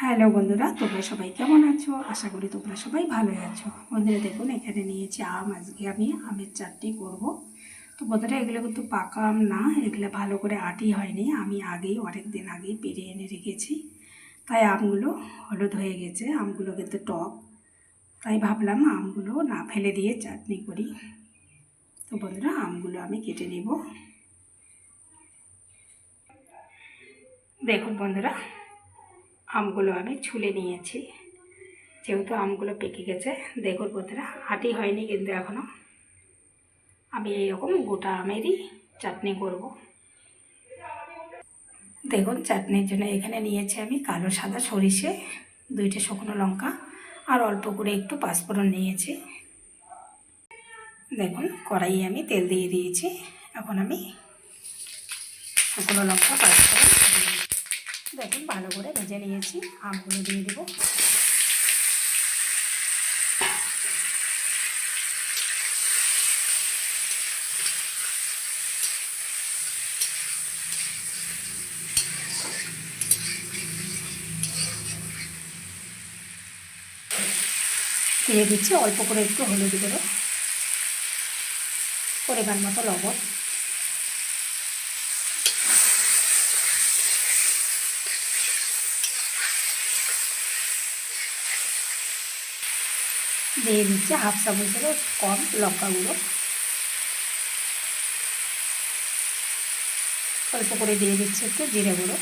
Hello বন্ধুরা, তোমরা সবাই কেমন আছো? আশা করি তোমরা সবাই ভালোই আছো। বন্ধুরা দেখুন, এখানে নিয়েছি আম। আজকে আমি আমের চাটনি করব। তো বন্ধুরা, এগুলো কিন্তু পাকা আম না, এগুলো ভালো করে আটি হয়নি। আমি অনেক দিন আগেই পেরে এনে রেখেছি, তাই আমগুলো হলুদ হয়ে গেছে। আমগুলো কিন্তু টক, তাই ভাবলাম আমগুলো না ফেলে দিয়ে চাটনি করি। তো বন্ধুরা, আমগুলো আমি কেটে নেব। দেখুন বন্ধুরা, আমগুলো আমি ছুলে নিয়েছি, যেহেতু আমগুলো পেকে গেছে। দেখুন বন্ধুরা, আটি হয়নি কিন্তু এখনও। আমি এইরকম গোটা আমেরই চাটনি করব। দেখুন, চাটনির জন্য এখানে নিয়েছি আমি কালো সাদা সরিষে, 2টে শুকনো লঙ্কা, আর অল্প করে একটু পাঁচফোড়ন নিয়েছি। দেখুন, কড়াইয়ে আমি তেল দিয়ে দিয়েছি। এখন আমি শুকনো লঙ্কা, পাঁচফোড়ন দেখুন ভালো করে ভেজে নিয়েছি। আমগুলো দিয়ে দেবো। দিয়ে দিচ্ছি অল্প করে একটু হলুদ গুঁড়ো, পরিমাণ মতো লবণ, দিয়ে দিচ্ছি হাফ চামচেরও কম লঙ্কা গুঁড়ো, অল্প করে দিয়ে দিচ্ছি একটু জিরে গুঁড়ো।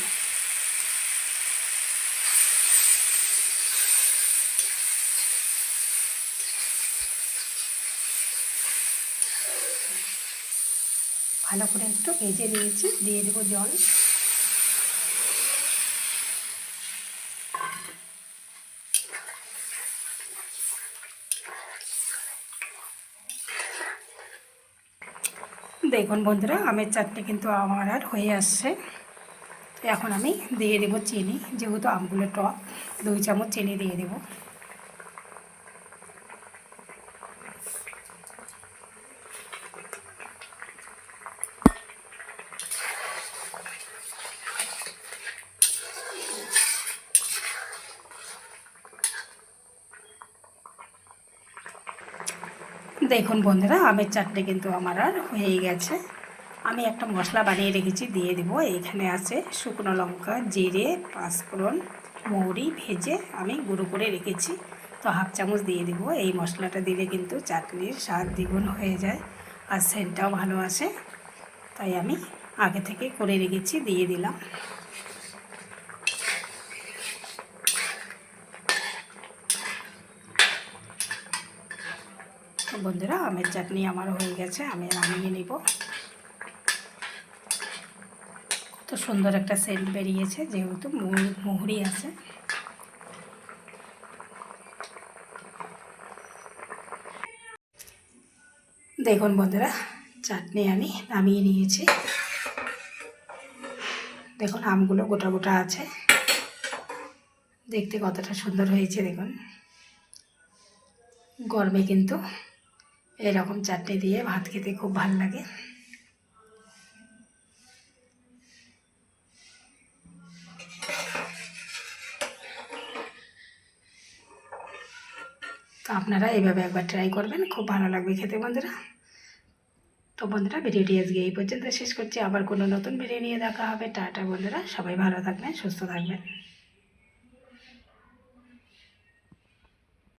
ভালো করে একটু ভেজে নিয়েছি। দিয়ে দেবো জল। দেখুন বন্ধুরা, আমের চাটনি কিন্তু আমার আর হয়ে আসছে। এখন আমি দিয়ে দেবো চিনি, যেহেতু আমগুলো টক, 2 চামচ চিনি দিয়ে দেবো। দেখুন বন্ধুরা, আমের চাটনি কিন্তু আমার আর হয়ে গেছে। আমি একটা মশলা বানিয়ে রেখেছি, দিয়ে দেবো। এইখানে আছে শুকনো লঙ্কা, জিরে, পাঁচফোড়ন, মৌরি ভেজে আমি গুঁড়ো করে রেখেছি, তো হাফ চামচ দিয়ে দেবো। এই মশলাটা দিলে কিন্তু চাটনির স্বাদ দ্বিগুণ হয়ে যায়, আর সেন্টটাও ভালো আসে, তাই আমি আগে থেকে করে রেখেছি, দিয়ে দিলাম। তো বন্ধুরা, আমের চাটনি আমার হয়ে গেছে, আমি নামিয়ে নেব। কত সুন্দর একটা সেন্ট বেরিয়েছে, যেহেতু মৌরি আছে। দেখুন বন্ধুরা, চাটনি আমি নামিয়ে নিয়েছি। দেখুন, আমগুলো গোটা গোটা আছে, দেখতে কতটা সুন্দর হয়েছে। দেখুন, গরমে কিন্তু এরকম চাটনি দিয়ে ভাত খেতে খুব ভালো লাগে। তো আপনারা এইভাবে একবার ট্রাই করবেন, খুব ভালো লাগবে খেতে বন্ধুরা। তো বন্ধুরা, ভিডিওটি আজকে এই পর্যন্ত শেষ করছি। আবার কোনো নতুন ভিডিও নিয়ে দেখা হবে। টাটা বন্ধুরা, সবাই ভালো থাকবেন, সুস্থ থাকবেন।